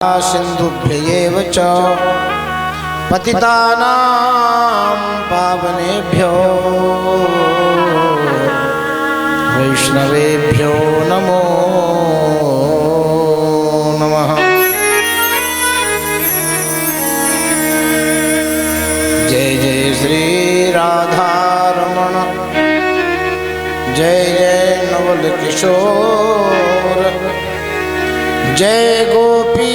सिन्धुभ्यैव च पतितानां पावनेभ्यो वैष्णवेभ्यो नमो नमः। जय जय श्री राधारमण, जय जय नवल किशोर, जय गोपी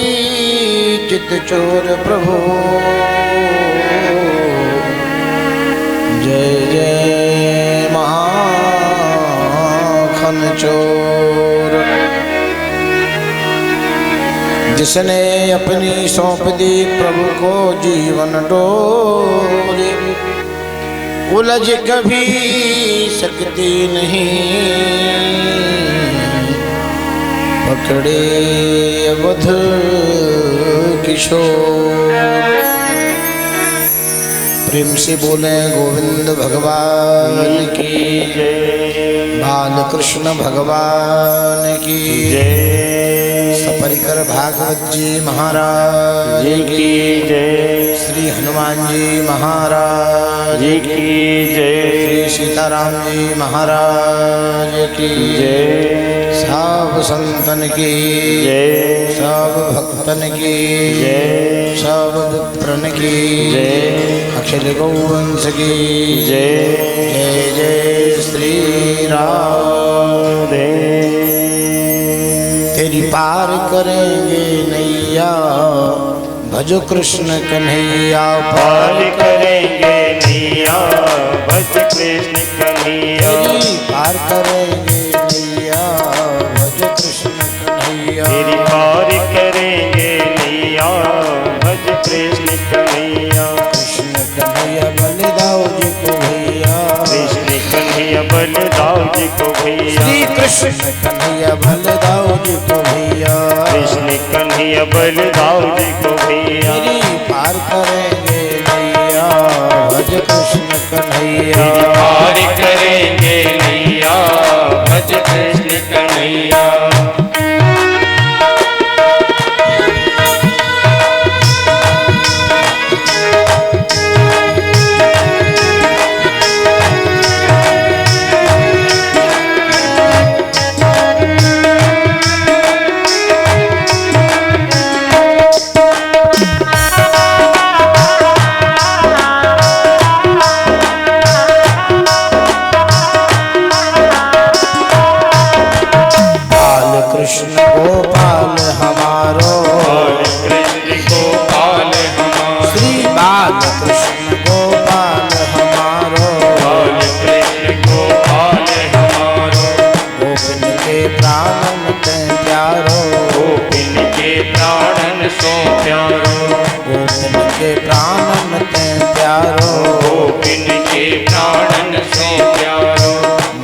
चित चोर प्रभु, जय जय महाखन चोर। जिसने अपनी सौंप दी प्रभु को जीवन डोरी, उलझ कभी सकती नहीं, पकड़े अवध किशोर। प्रेम से बोले गोविंद भगवान की जय, बाल कृष्ण भगवान की जय, सपरिकर भागवत जी महाराज की जय, श्री हनुमान जी महाराज की जय, श्री सीताराम जी महाराज की जय, सब संतन की जय, सब भक्तन की जय, सब विप्रन की जय, अखिल गौवंश की जय। जय जय श्री राधे। तेरी पार करेंगे नैया, भजो कृष्ण कन्हैया। पार करेंगे नैया, भज कृष्ण कन्हैया। तेरी पार करेंगे नैया, भजो कृष्ण कन्हैया। तेरी पार करेंगे नैया, भज कृष्ण कन्हैया। कृष्ण कन्हैया बलदाऊ जी को भैया, कृष्ण कन्हैया बलदाऊ जी को भैया। श्री कृष्ण कन्हैया बलदाऊ जी को भैया, कृष्ण कन्हैया बलदाऊ जी को भैया। तेरी पार करेंगे नैया, भज कृष्ण कन्हैया। पार करेंगे नैया, भज कृष्ण कन्हैया। कृष्ण गोपाल हमारो, कृष्ण गोपाल हमारो। श्री बाल कृष्ण गोपाल हमारो, कृष्ण गोपाल हमारो। गोपिन के प्राणन ते प्यारो, गोपिन के प्राणन सो प्यारो। गोपिन के प्राणन ते प्यारो, गोपिन के प्राणन सो प्यारो।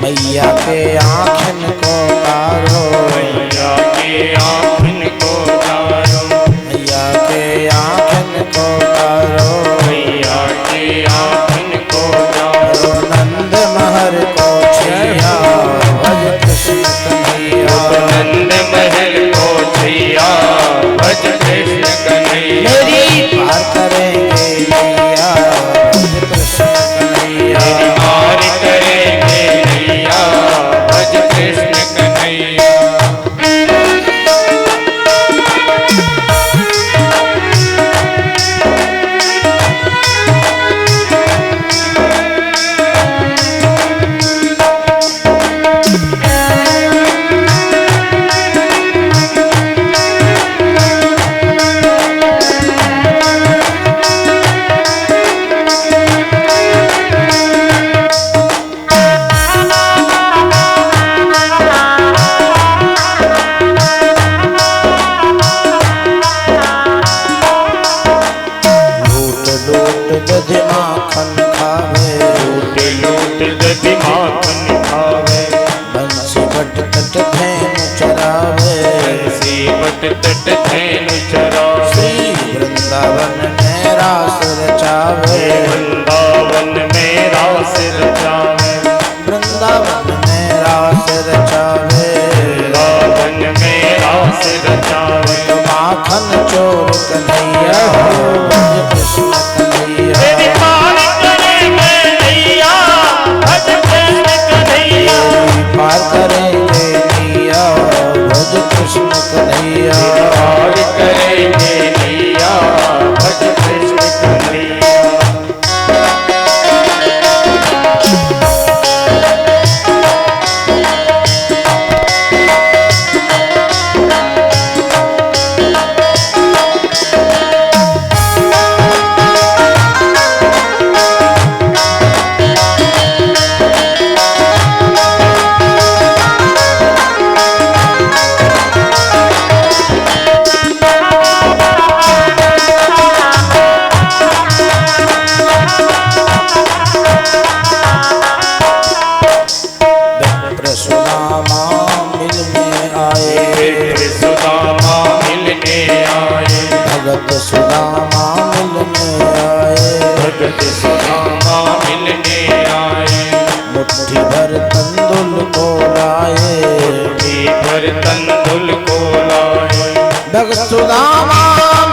मैया के आँखन को तारो, मैया के आँखन को तारो। मैया के आँखन को तारो, मैया के आँखन को तारो। नंद महर को छैया, भज कृष्ण कन्हैया। नंद महल को छैया, भज कृष्ण कन्हैया। मेरी पार करेंगे नैया, भज कृष्ण कन्हैया। तेरी पार करेंगे नैया, भज कृष्ण कन्हैया। दधि माखन खावे, लूट लूट दधि माखन खावे। बंसी बट तट धेनु चरावे, बंसी बट तट धेनु चरावे। श्री वृंदावन में रास रचावे, वृंदावन में रास रचावे। वृंदावन में रास रचावे, वृंदावन में रास रचावे। माखन चो भगत सुदामा मिलने आए। मुट्ठी भर तंदुल को लाए, मुट्ठी भर तंदुल को लाए। भगत सुदामा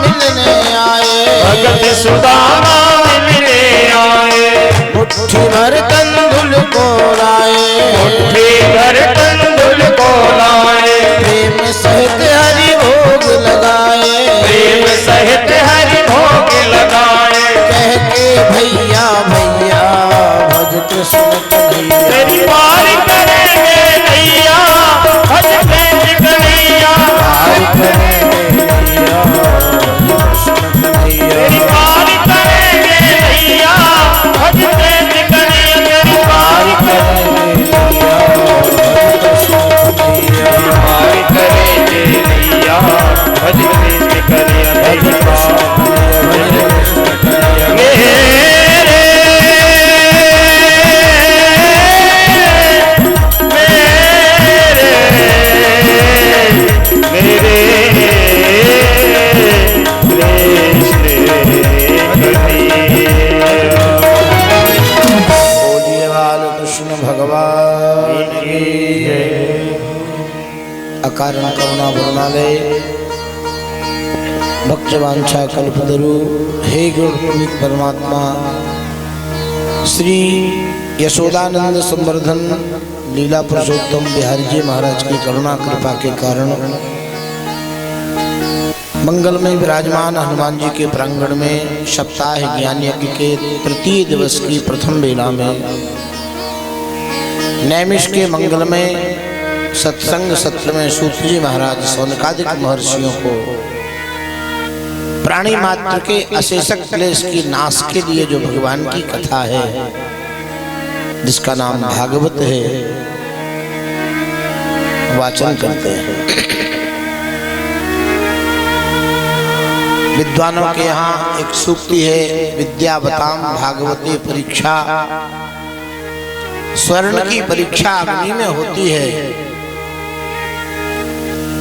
मिलने आए, भगत सुदामा मिलने आए। मुट्ठी भर तंदुल को लाए, मुट्ठी भर तंदुल को लाए। प्रेम सहित हरि भोग लगाए, प्रेम सहित हरि भोग लगाए। कह के भैया भैया भज कृष्ण कन्हैया। तेरी पार करेंगे नैया, भज प्रेम कन्हैया। पार करेंगे नैया, भज कृष्ण कन्हैया। तेरी पार करेंगे नैया, भज प्रेम कन्हैया। तेरी पार करेंगे नैया, भज कृष्ण कन्हैया। पार करेंगे नैया, भज प्रेम कन्हैया। तेरी पार भज कृष्ण कन्हैया। बोलिए बालकृष्ण भगवान की जय। अकारण करुणा वरुणालय भक्तवांछा कल्पतरु हे गुरु परमात्मा श्री यशोदानंद संवर्धन लीला पुरुषोत्तम बिहारी जी महाराज की करुणा कृपा के कारण मंगल में विराजमान हनुमान जी के प्रांगण में सप्ताह ज्ञान यज्ञ के तृतीय दिवस की प्रथम बेला में नैमिष के मंगल में सत्संग सत्र में सूत जी महाराज सौनकादिक महर्षियों को प्राणी मात्र के अशेषक क्लेश की नाश के लिए जो भगवान की कथा है जिसका नाम भागवत है वाचन करते हैं। विद्वानों के यहाँ एक सूक्ति है, विद्यावताम भागवती परीक्षा। स्वर्ण की परीक्षा अग्नि में होती है,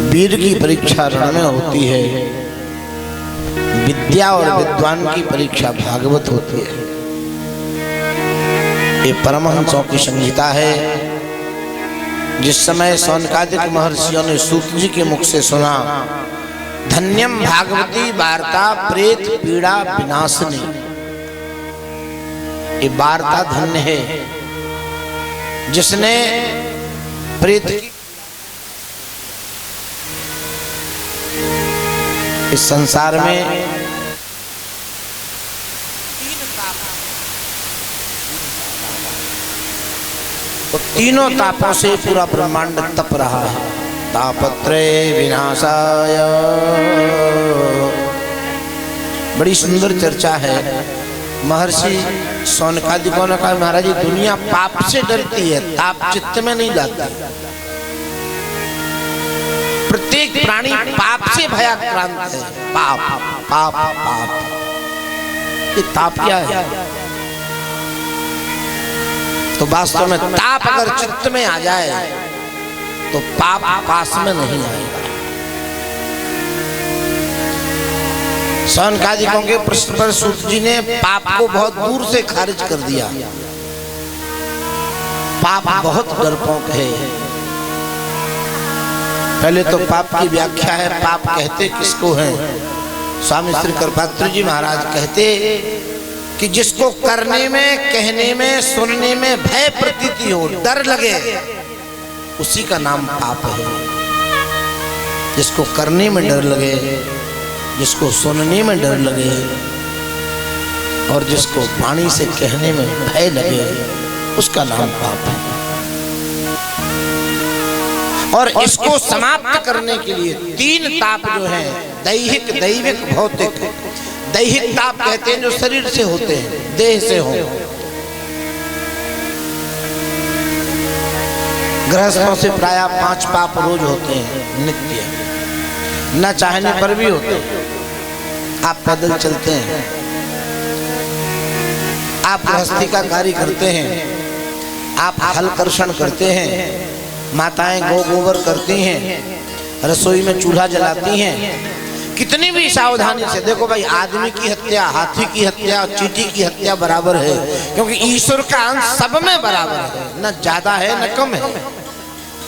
वीर की परीक्षा रण में होती है, विद्या और विद्वान की परीक्षा भागवत होती है। ये परमहंसों की संहिता है। जिस समय सौनकादिक महर्षियों ने सूत जी के मुख से सुना, धन्यम भागवती वार्ता प्रेत पीड़ा विनाशनी, ये वार्ता धन्य है जिसने प्रेत इस संसार में तो तीनों तापों से पूरा ब्रह्मांड तप रहा है। तापत्रय विनाशाय, बड़ी सुंदर चर्चा है। महर्षि सौनकादिकों ने कहा महाराज जी दुनिया पाप से डरती है, ताप चित्त में नहीं लाती। प्रत्येक प्राणी पाप से भयाक्रांत है। पाप पाप पाप, ये ताप क्या है? तो वास्तव में ताप अगर चित्त में आ जाए तो पाप पास में नहीं आएगा। सौनकादिकों के प्रश्न पर सूत जी ने पाप को बहुत दूर से खारिज कर दिया। पाप बहुत डरपोक है। पहले तो पाप की व्याख्या है, पाप कहते किसको है? स्वामी श्री कृपात्रि जी महाराज कहते कि जिसको करने में, कहने में, सुनने में भय प्रतीति हो, डर लगे, उसी का नाम पाप है। जिसको करने में डर लगे, जिसको सुनने में डर लगे और जिसको वाणी से कहने में भय लगे, उसका नाम पाप है। और इसको समाप्त करने के लिए तीन ताप जो हैं, दैहिक, दैविक, भौतिक। दैहिक ताप कहते हैं जो शरीर से होते हैं, देह से हो। गृहस्थों से प्राय 5 पाप रोज होते हैं, नित्य, न चाहने पर भी होते हैं। आप पैदल चलते हैं, आप गृहस्थी का कार्य करते हैं, आप हल कर्षण करते हैं, माताएं गौ गोबर करती हैं, रसोई में चूल्हा जलाती हैं, कितनी भी सावधानी से देखो भाई, आदमी की हत्या, हाथी की हत्या और चींटी की हत्या बराबर है, क्योंकि ईश्वर का अंश सब में बराबर है, न ज्यादा है न कम है।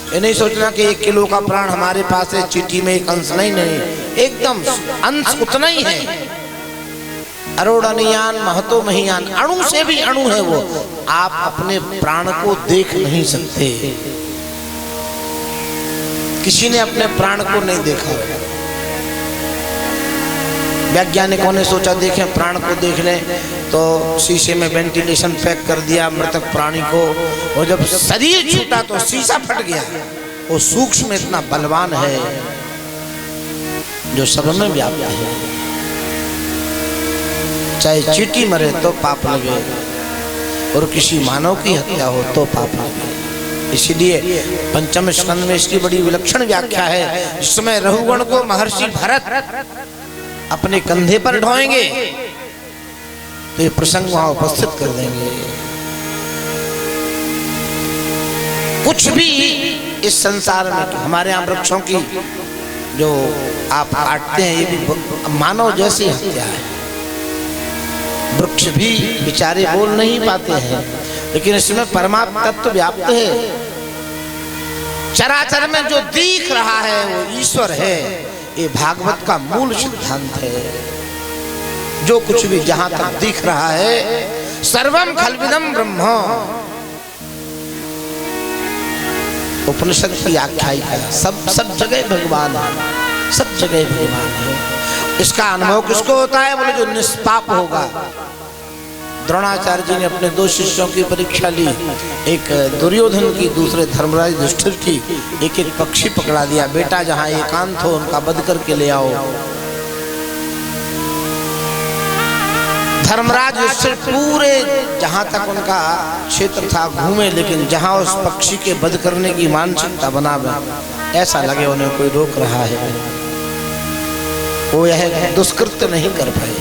ये नहीं सोचना कि 1 किलो का प्राण हमारे पास है, चींटी में एक अंश नहीं, नहीं, एकदम अंश उतना ही है। अरोड़नियान महतो महियान, अणु से भी अणु है वो। आप अपने प्राण को देख नहीं सकते, किसी ने अपने प्राण को नहीं देखा। वैज्ञानिकों ने सोचा देखें प्राण को देख लें, तो शीशे में वेंटिलेशन पैक कर दिया मृतक प्राणी को, और जब शरीर छूटा तो शीशा फट गया। वो सूक्ष्म इतना बलवान है जो सब में व्याप्त है। चाहे चींटी मरे तो पाप लगे, और किसी मानव की हत्या हो तो पाप लगे। इसीलिए पंचम स्कंद में इसकी बड़ी विलक्षण व्याख्या है, जिसमें रहुगण को महर्षि भरत अपने कंधे पर ढोएंगे तो ये प्रसंग वहां उपस्थित कर देंगे। कुछ भी इस संसार में, हमारे यहाँ वृक्षों की जो आप काटते हैं, ये भी मानव जैसी हत्या है। वृक्ष भी बेचारे बोल नहीं पाते हैं, लेकिन इसमें परमात्मा तत्व व्याप्त है। चराचर में जो दिख रहा है वो ईश्वर है। ये भागवत का मूल सिद्धांत है। जो कुछ भी जहां तक दिख रहा है, सर्वम खल्विदम ब्रह्म, उपनिषद की आख्यायिका, सब जगह भगवान है, सब जगह भगवान है। इसका अनुभव किसको होता है? बोले जो निष्पाप होगा। द्रोणाचार्य जी ने अपने 2 शिष्यों की परीक्षा ली, एक दुर्योधन की, दूसरे धर्मराज युधिष्ठिर की। एक एक पक्षी पकड़ा दिया, बेटा जहां एकांत हो उनका वध करके ले आओ। धर्मराज युधिष्ठिर पूरे जहां तक उनका क्षेत्र था घूमे, लेकिन जहां उस पक्षी के वध करने की मानसिकता बनावे, ऐसा लगे उन्हें कोई रोक रहा है, वो यह दुष्कृत्य नहीं कर पाए।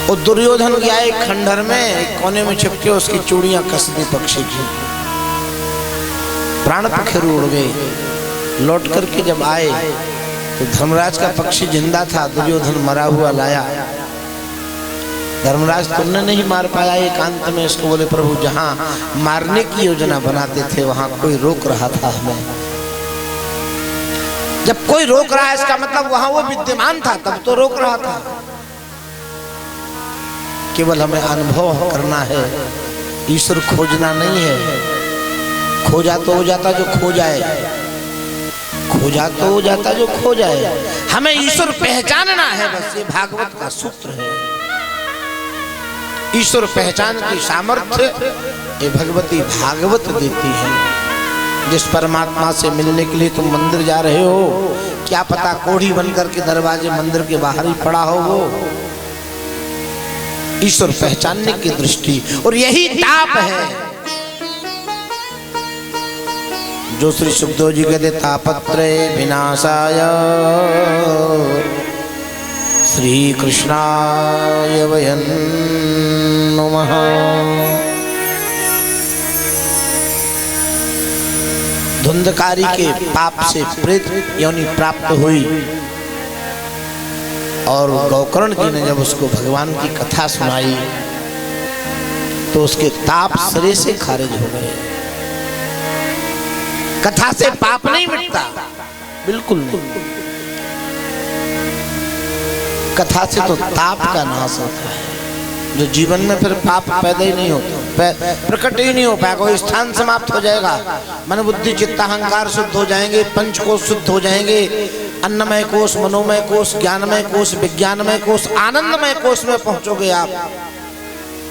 और दुर्योधन गया एक खंडहर में, एक कोने में छिपके उसकी चूड़ियां कस दी पक्षी की, प्राण पखेरु उड़ गए। लौट करके जब आए तो धर्मराज का पक्षी जिंदा था, दुर्योधन मरा हुआ लाया। धर्मराज तुमने नहीं मार पाया एकांत में इसको? बोले प्रभु जहां मारने की योजना बनाते थे वहां कोई रोक रहा था हमें। जब कोई रोक रहा है इसका मतलब वहां वो विद्यमान था, तब तो रोक रहा था। केवल हमें अनुभव करना है, ईश्वर खोजना नहीं है। खोजा तो हो जाता जो खो जाए, खोजा तो हो जाता जो खो जाए। हमें ईश्वर पहचानना है, बस ये भागवत का सूत्र है। ईश्वर पहचान की सामर्थ्य ये भगवती भागवत देती है। जिस परमात्मा से मिलने के लिए तुम मंदिर जा रहे हो, क्या पता कोढ़ी बनकर के दरवाजे मंदिर के बाहर ही पड़ा हो वो। ईश्वर पहचानने की दृष्टि, और यही ताप है जो श्री सुखदेव जी कहते तापत्रय विनाशाय श्री कृष्णाय वयं नमः। धुंधकारी के पाप से प्रेत योनि प्राप्त हुई, और गोकर्ण जी ने जब उसको भगवान की कथा सुनाई तो उसके ताप सिरे से खारिज हो गए। कथा से पाप नहीं मिटता, बिल्कुल नहीं। कथा से तो ताप का नाश होता है, जो जीवन में फिर पाप पैदा ही नहीं होता, प्रकट ही नहीं हो पाएगा। कोई स्थान समाप्त हो जाएगा, मन बुद्धि चित्त अहंकार शुद्ध हो जाएंगे, पंचकोश शुद्ध हो जाएंगे, अन्नमय कोश, मनोमय कोश, ज्ञानमय कोश, विज्ञानमय कोश, आनंदमय कोश में पहुंचोगे आप।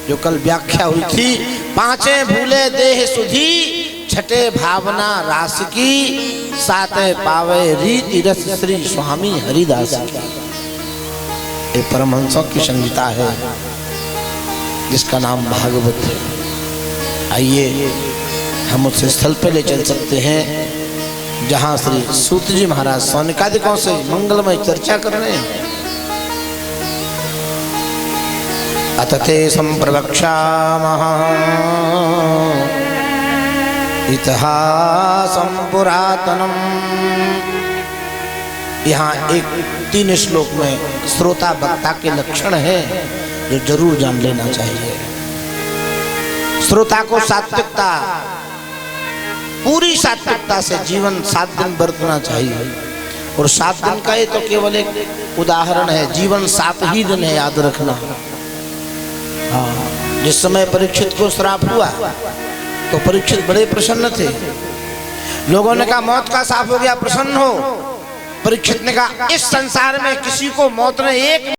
जो कल व्याख्या हुई थी, पांचे भूले देह सुधी, छठे भावना रास की, साते पावे रीति रस श्री स्वामी हरिदास की। ये परमहंसों की संहिता है जिसका नाम भागवत है। आइए हम उस स्थल पर ले चल सकते हैं जहां श्री सूत जी महाराज सौनिकादिकों से मंगलमय चर्चा कर रहे हैं। अतते संप्रवक्षामः इतिहासं पुरातनम् यहाँ एक 3 श्लोक में श्रोता वक्ता के लक्षण हैं जो जरूर जान लेना चाहिए। श्रोता को सात्विकता, पूरी सात्विकता से जीवन 7 दिन बरतना चाहिए। और 7 दिन का ये तो केवल एक उदाहरण है, जीवन 7 ही दिन है, याद रखना। हाँ, जिस समय परीक्षित को श्राप हुआ तो परीक्षित बड़े प्रसन्न थे। लोगों ने कहा मौत का श्राप हो गया, प्रसन्न हो। परीक्षित ने कहा इस संसार में किसी को मौत ने एक